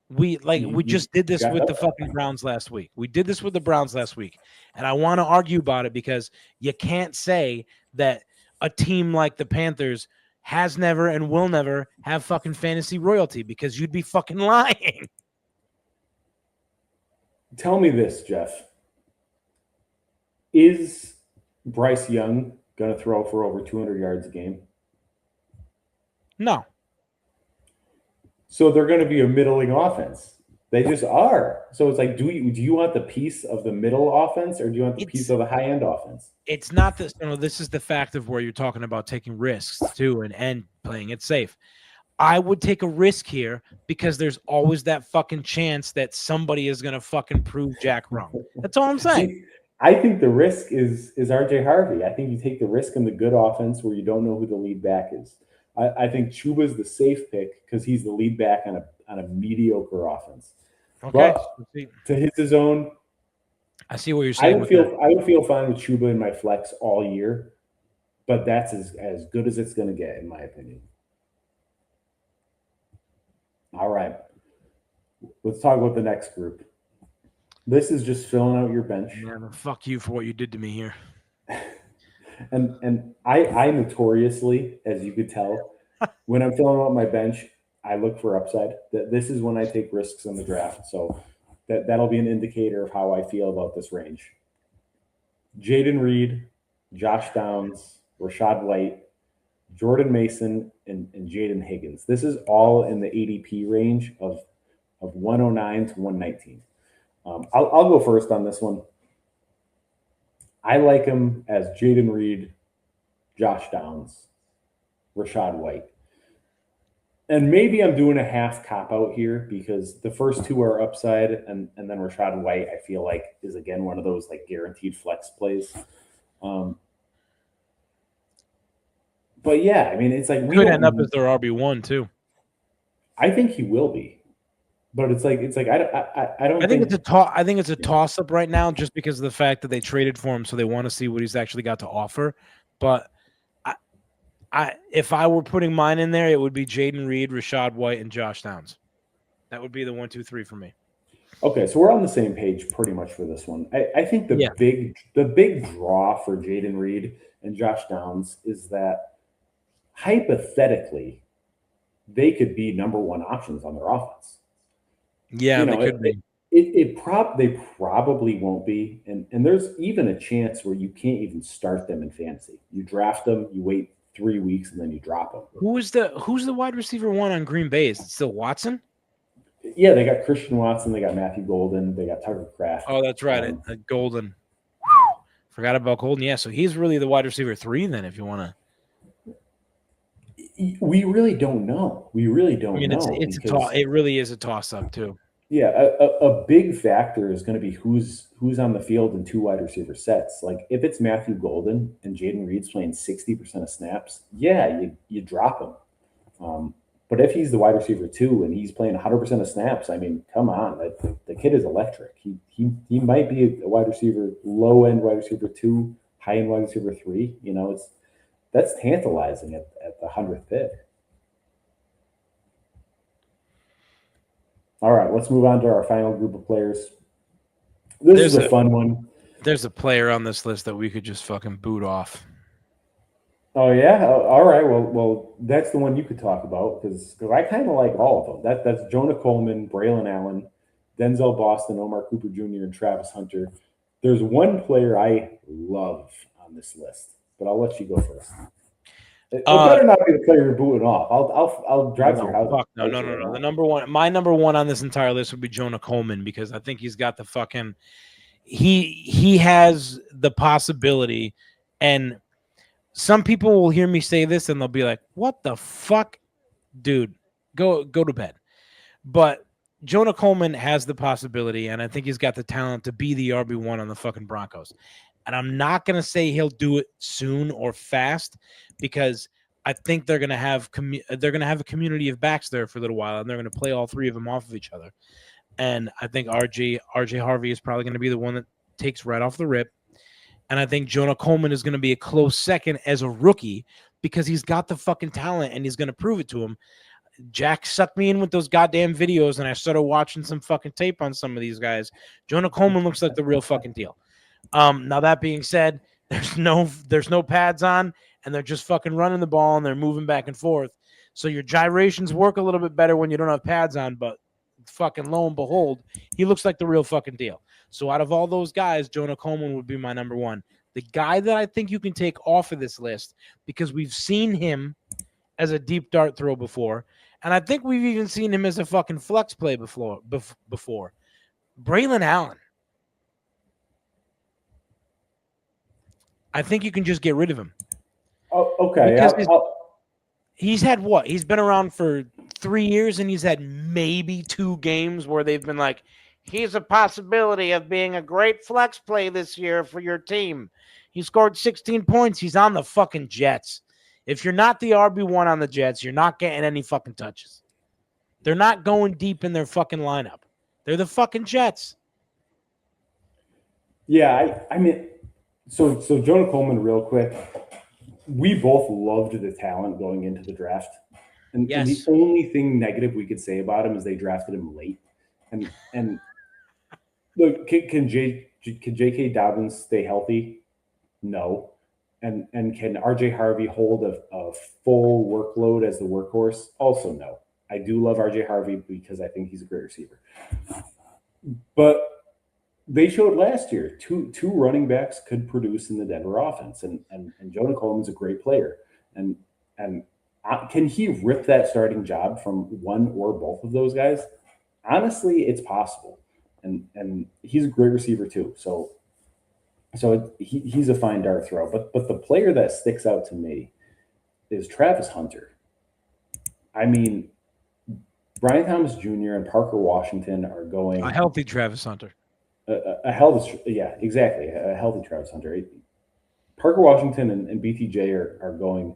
we just did this got with that? the fucking Browns last week. We did this with the Browns last week, and I want to argue about it because you can't say that a team like the Panthers has never and will never have fucking fantasy royalty because you'd be fucking lying. Tell me this, Jeff. Is Bryce Young going to throw for over 200 yards a game? No. So they're going to be a middling offense. They just are. So it's like, do you want the piece of the middle offense or do you want the piece of the high end offense? It's not this. This is the fact of where you're talking about taking risks too and playing it safe. I would take a risk here because there's always that fucking chance that somebody is going to fucking prove Jack wrong. That's all I'm saying. See, I think the risk is RJ Harvey. I think you take the risk in the good offense where you don't know who the lead back is. I think Chuba's the safe pick because he's the lead back on a mediocre offense. Okay. But to his own, I see what you're saying. I would feel fine with Chuba in my flex all year, but that's as good as it's going to get, in my opinion. All right. Let's talk about the next group. This is just filling out your bench. Man, fuck you for what you did to me here. And I notoriously, as you could tell, when I'm filling out my bench, I look for upside. This is when I take risks in the draft. So that'll be an indicator of how I feel about this range. Jaden Reed, Josh Downs, Rashad White, Jordan Mason, and Jaden Higgins. This is all in the ADP range of 109 to 119. I'll go first on this one. I like him as Jaden Reed, Josh Downs, Rashad White. And maybe I'm doing a half cop out here because the first two are upside, and then Rashad White, I feel like, is again one of those like guaranteed flex plays. But yeah, I mean, it's like we could end up as their RB1 too. I think he will be, but it's like I don't. I think it's a toss up right now just because of the fact that they traded for him, so they want to see what he's actually got to offer. But if I were putting mine in there, it would be Jaden Reed, Rashad White, and Josh Downs. That would be the 1, 2, 3 for me. Okay, so we're on the same page pretty much for this one. I think the big draw for Jaden Reed and Josh Downs is that hypothetically they could be number one options on their offense. Yeah, they could be. They probably won't be, and there's even a chance where you can't even start them in fantasy. You draft them, you wait 3 weeks, and then you drop them. Who's the wide receiver one on Green Bay? Is it still Watson? Yeah, they got Christian Watson, they got Matthew Golden, they got Tucker Kraft. Oh, that's right, Golden. Forgot about Golden. Yeah, so he's really the wide receiver 3 then, if you want to. We really don't know. We really don't know. It really is a toss-up too. Yeah, a big factor is going to be who's on the field in 2 wide receiver sets. Like if it's Matthew Golden and Jaden Reed's playing 60% of snaps, yeah, you drop him. But if he's the wide receiver 2 and he's playing 100% of snaps, I mean, come on, the kid is electric. He might be a wide receiver, low end wide receiver 2, high end wide receiver 3. You know, that's tantalizing at the 100th pick. All right, let's move on to our final group of players. This is a fun one. There's a player on this list that we could just fucking boot off. Oh yeah, all right. Well, that's the one you could talk about because I kind of like all of them. That's Jonah Coleman, Braylon Allen, Denzel Boston, Omar Cooper Jr., and Travis Hunter. There's one player I love on this list, but I'll let you go first. It better not be the player you're booting off. I'll drive to your house. Fuck no. My number one on this entire list would be Jonah Coleman, because I think he's got the fucking he has the possibility, and some people will hear me say this and they'll be like, "What the fuck, dude? Go to bed." But Jonah Coleman has the possibility, and I think he's got the talent to be the RB1 on the fucking Broncos. And I'm not going to say he'll do it soon or fast, because I think they're going to have a community of backs there for a little while, and they're going to play all three of them off of each other. And I think RJ Harvey is probably going to be the one that takes right off the rip. And I think Jonah Coleman is going to be a close second as a rookie, because he's got the fucking talent and he's going to prove it to him. Jack sucked me in with those goddamn videos, and I started watching some fucking tape on some of these guys. Jonah Coleman looks like the real fucking deal. Now that being said, there's no pads on, and they're just fucking running the ball and they're moving back and forth. So your gyrations work a little bit better when you don't have pads on, but fucking lo and behold, he looks like the real fucking deal. So out of all those guys, Jonah Coleman would be my number one. The guy that I think you can take off of this list, because we've seen him as a deep dart throw before, and I think we've even seen him as a fucking flex play before. Braylon Allen. I think you can just get rid of him. Oh, okay. He's had what? He's been around for 3 years, and he's had maybe 2 games where they've been like, he's a possibility of being a great flex play this year for your team. He scored 16 points. He's on the fucking Jets. If you're not the RB1 on the Jets, you're not getting any fucking touches. They're not going deep in their fucking lineup. They're the fucking Jets. Yeah, I mean, so Jonah Coleman, real quick, we both loved the talent going into the draft. And the only thing negative we could say about him is they drafted him late. And look, can J.K. Dobbins stay healthy? No. And can RJ Harvey hold a full workload as the workhorse? Also no. I do love RJ Harvey because I think he's a great receiver. But they showed last year two running backs could produce in the Denver offense, and Jonah Coleman's a great player. And can he rip that starting job from one or both of those guys? Honestly, it's possible. And he's a great receiver too. So he's a fine dart throw. But the player that sticks out to me is Travis Hunter. I mean, Brian Thomas Jr. and Parker Washington are going a healthy Travis Hunter. A healthy, yeah, exactly, a healthy Travis Hunter. Parker Washington and BTJ are going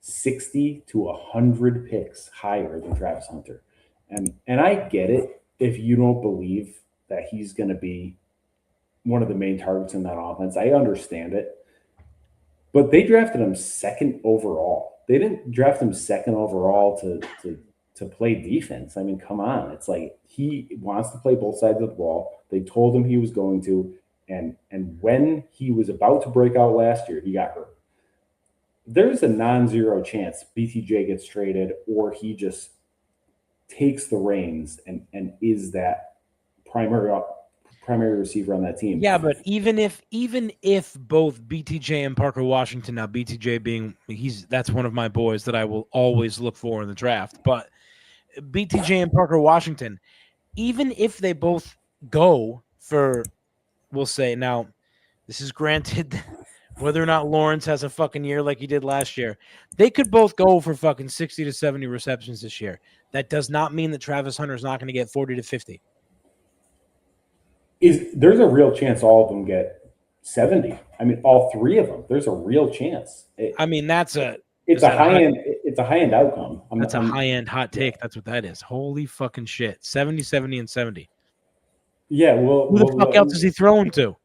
60 to 100 picks higher than Travis Hunter, and I get it if you don't believe that he's going to be one of the main targets in that offense. I understand it, but they drafted him second overall. They didn't draft him second overall to play defense. I mean, come on. It's like he wants to play both sides of the ball. They told him he was going to, and when he was about to break out last year, he got hurt. There's a non-zero chance BTJ gets traded or he just takes the reins and is that primary receiver on that team. Yeah, but even if both BTJ and Parker Washington, now BTJ being that's one of my boys that I will always look for in the draft, but BTJ and Parker Washington, even if they both go for, we'll say, now this is granted whether or not Lawrence has a fucking year like he did last year, they could both go for fucking 60 to 70 receptions this year. That does not mean that Travis Hunter is not going to get 40 to 50. There's a real chance all of them get 70. I mean, all three of them. There's a real chance. It's a high end outcome. That's a high end hot take. That's what that is. Holy fucking shit. 70, 70, and 70. Yeah, well, who the fuck else is he throwing to?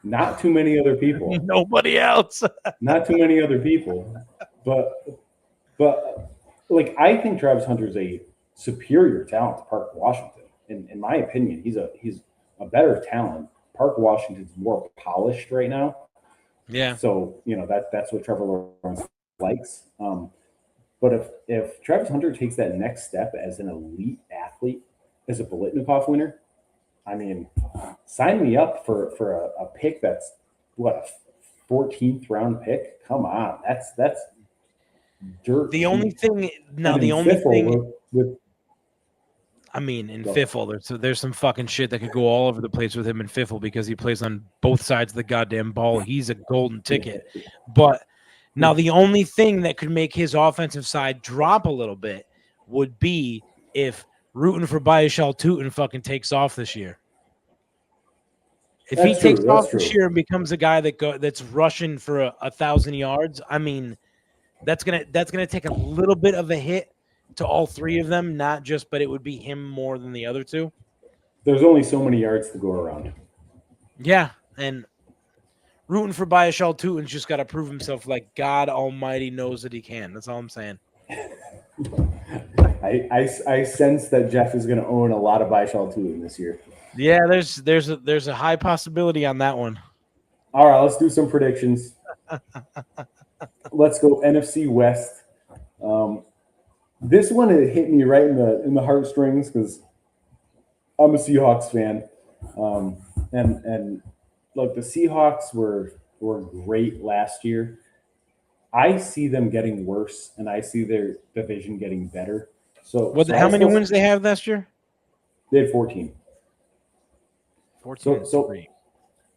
Not too many other people. Nobody else. Not too many other people. But like, I think Travis Hunter is a superior talent to Parker Washington. In my opinion, he's a better talent. Parker Washington's more polished right now. Yeah. So, that's what Trevor Lawrence likes. But if Travis Hunter takes that next step as an elite athlete, as a Biletnikoff winner, I mean, sign me up for a pick that's what, a 14th round pick. Come on, that's dirt The only cheap. thing now, And the in only Fiffle thing with I mean, in go ahead. Fiffle, there's some fucking shit that could go all over the place with him in Fiffle because he plays on both sides of the goddamn ball. He's a golden ticket. But now the only thing that could make his offensive side drop a little bit would be if rooting for Biashal Tootin fucking takes off this year. If he That's true. takes off That's this true. year and becomes a guy that's rushing for 1,000 yards, I mean, that's gonna take a little bit of a hit to all three of them, not just, but it would be him more than the other two. There's only so many yards to go around. Yeah, and rooting for Biashal Tutin's just got to prove himself like God Almighty knows that he can. That's all I'm saying. I sense that Jeff is going to own a lot of Baishal too this year. Yeah, there's a high possibility on that one. All right, let's do some predictions. Let's go NFC West. This one it hit me right in the heartstrings because I'm a Seahawks fan, and look, the Seahawks were great last year. I see them getting worse, and I see their division getting better. So How many wins they have last year? They had 14. 14.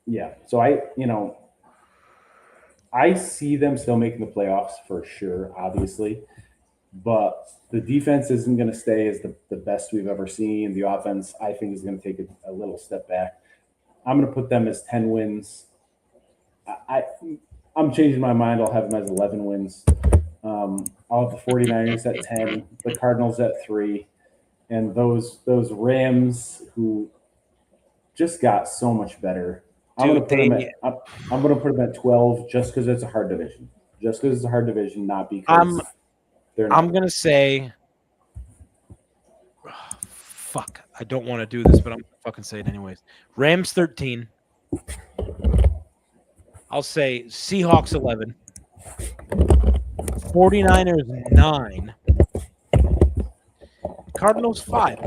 Yeah. So I see them still making the playoffs for sure, obviously, but the defense isn't going to stay as the best we've ever seen. The offense, I think, is going to take a little step back. I'm going to put them as 10 wins. I'm changing my mind. I'll have them as 11 wins. I'll have the 49ers at 10, the Cardinals at 3, and those Rams who just got so much better. I'm going to put them at 12 just because it's a hard division. Just because it's a hard division, not because they're not. I'm going to say, fuck, I don't want to do this, but I'm going to fucking say it anyways. Rams 13. I'll say Seahawks 11. 49ers 9. Cardinals 5.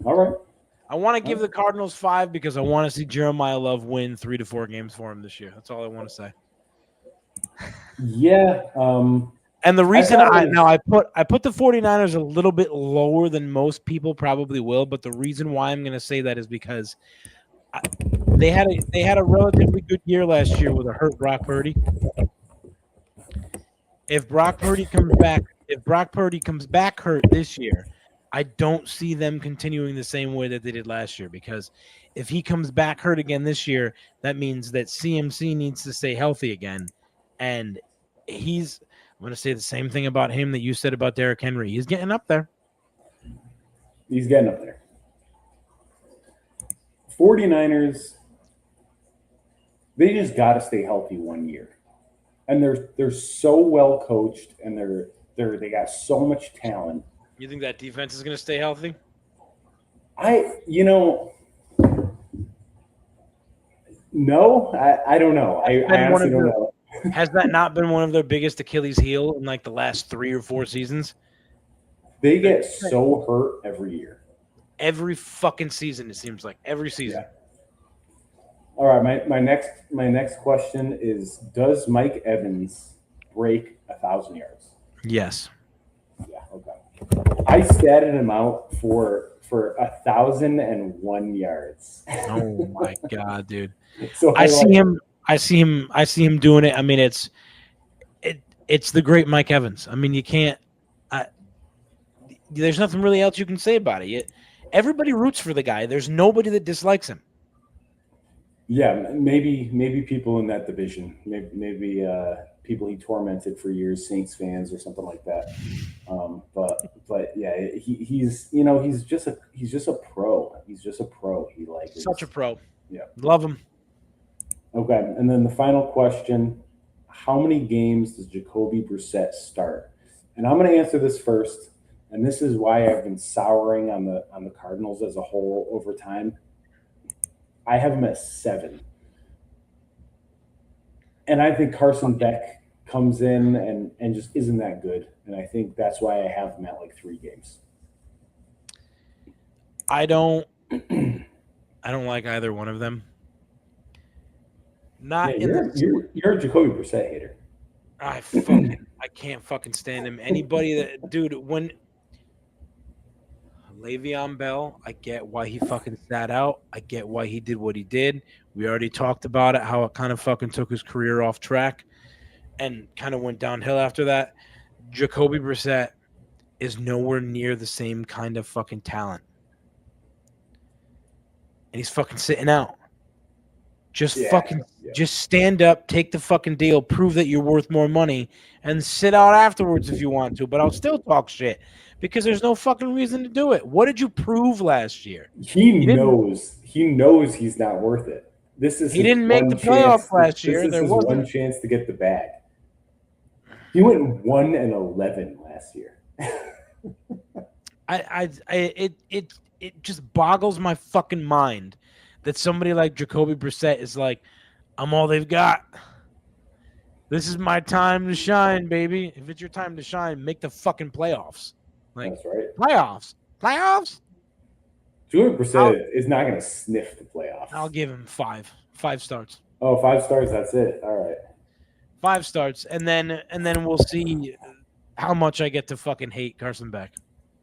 All right. I want to give the Cardinals 5 because I want to see Jeremiah Love win 3 to 4 games for him this year. That's all I want to say. Yeah. And the reason I put the 49ers a little bit lower than most people probably will, but the reason why I'm going to say that is because they had a relatively good year last year with a hurt Brock Purdy. If Brock Purdy comes back hurt this year, I don't see them continuing the same way that they did last year, because if he comes back hurt again this year, that means that CMC needs to stay healthy again. And I'm going to say the same thing about him that you said about Derrick Henry. He's getting up there. He's getting up there. 49ers, they just got to stay healthy 1 year. And they're so well coached, and they got so much talent. You think that defense is going to stay healthy? No, I don't know. I honestly don't know. Has that not been one of their biggest Achilles heel in like the last 3 or 4 seasons? They get so hurt every year. Every fucking season, it seems like. Every season. Yeah. All right, my next question is: does Mike Evans break 1,000 yards? Yes. Yeah. Okay. I statted him out for 1,001 yards. Oh my god, dude! So I see him doing it. I mean, it's the great Mike Evans. I mean, you can't. There's nothing really else you can say about it. Everybody roots for the guy. There's nobody that dislikes him. Yeah, maybe people in that division, maybe people he tormented for years, Saints fans or something like that. But yeah, he's just a pro. He's just a pro. Such a pro. Yeah, love him. Okay, and then the final question: how many games does Jacoby Brissett start? And I'm going to answer this first, and this is why I've been souring on the Cardinals as a whole over time. I have him at 7. And I think Carson Beck comes in and just isn't that good. And I think that's why I have him at like 3 games. I don't like either one of them. You're a Jacoby Brissett hater. I can't fucking stand him. Anybody that, dude, when Le'Veon Bell, I get why he fucking sat out. I get why he did what he did. We already talked about it, how it kind of fucking took his career off track and kind of went downhill after that. Jacoby Brissett is nowhere near the same kind of fucking talent. And he's fucking sitting out. Just just stand up, take the fucking deal, prove that you're worth more money, and sit out afterwards if you want to. But I'll still talk shit because there's no fucking reason to do it. What did you prove last year? He knows he's not worth it. This is he didn't make the playoffs last year. This is his one chance to get the bag. He went 1-11 last year. It just boggles my fucking mind that somebody like Jacoby Brissett is like, I'm all they've got. This is my time to shine, baby. If it's your time to shine, make the fucking playoffs. Like, that's right. Playoffs. Jacoby Brissett is not going to sniff the playoffs. I'll give him 5 starts. Oh, 5 starts. That's it. All right. 5 starts, and then we'll see how much I get to fucking hate Carson Beck.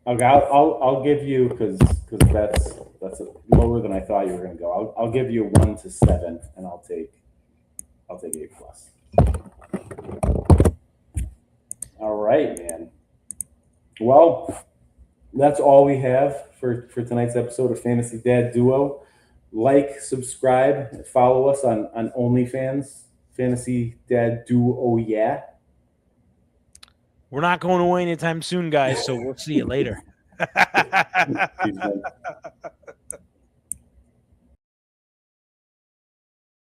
Okay, I'll give you because that's lower than I thought you were going to go. I'll give you 1 to 7, and I'll take 8+. All right, man. Well, that's all we have for tonight's episode of Fantasy Dad Duo. Like, subscribe, follow us on OnlyFans, Fantasy Dad Duo. Yeah. We're not going away anytime soon, guys, so we'll see you later.